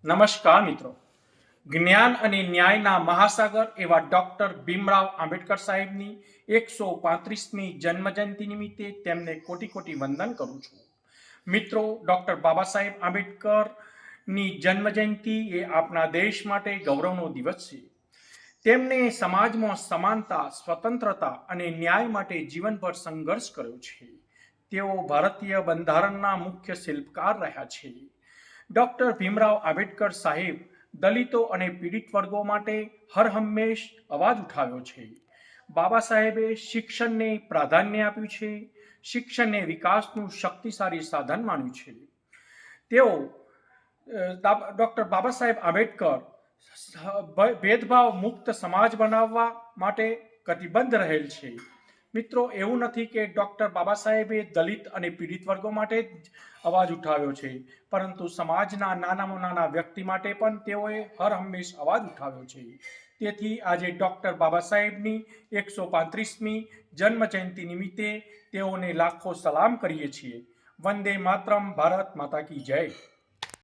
નમસ્કાર મિત્રો, જ્ઞાન અને ન્યાયના મહાસાગર એવા ડોક્ટર ભીમરાવ આંબેડકર સાહેબની 135મી જન્મજયંતિ નિમિત્તે તેમને કોટી કોટી વંદન કરું છું. મિત્રો, ડોક્ટર બાબા સાહેબ આંબેડકરની જન્મજયંતિ એ આપણા દેશ માટે ગૌરવનો દિવસ છે. તેમણે સમાજમાં સમાનતા, સ્વતંત્રતા અને ન્યાય માટે જીવનભર સંઘર્ષ કર્યો છે. તેઓ ભારતીય બંધારણના મુખ્ય શિલ્પકાર રહ્યા છે. ડોક્ટર ભીમરાવ આંબેડકર સાહેબ દલિતો અને પીડિત વર્ગો માટે હર હંમેશ અવાજ ઉઠાવ્યો છે. બાબા સાહેબે શિક્ષણને પ્રાધાન્ય આપ્યું છે. શિક્ષણને વિકાસનું શક્તિશાળી સાધન માન્યું છે. તેઓ ડોક્ટર બાબા સાહેબ આંબેડકર ભેદભાવ મુક્ત સમાજ બનાવવા માટે કટિબદ્ધ રહેલ છે. મિત્રો, એવું નથી કે ડોક્ટર બાબા સાહેબે દલિત અને પીડિત વર્ગો માટે જ અવાજ ઉઠાવ્યો છે, પરંતુ સમાજના નાનામાં નાના વ્યક્તિ માટે પણ તેઓએ હર હંમેશ અવાજ ઉઠાવ્યો છે. તેથી આજે ડોક્ટર બાબા સાહેબની 135મી જન્મજયંતિ નિમિત્તે તેઓને લાખો સલામ કરીએ છીએ. વંદે માતરમ. ભારત માતા કી જય.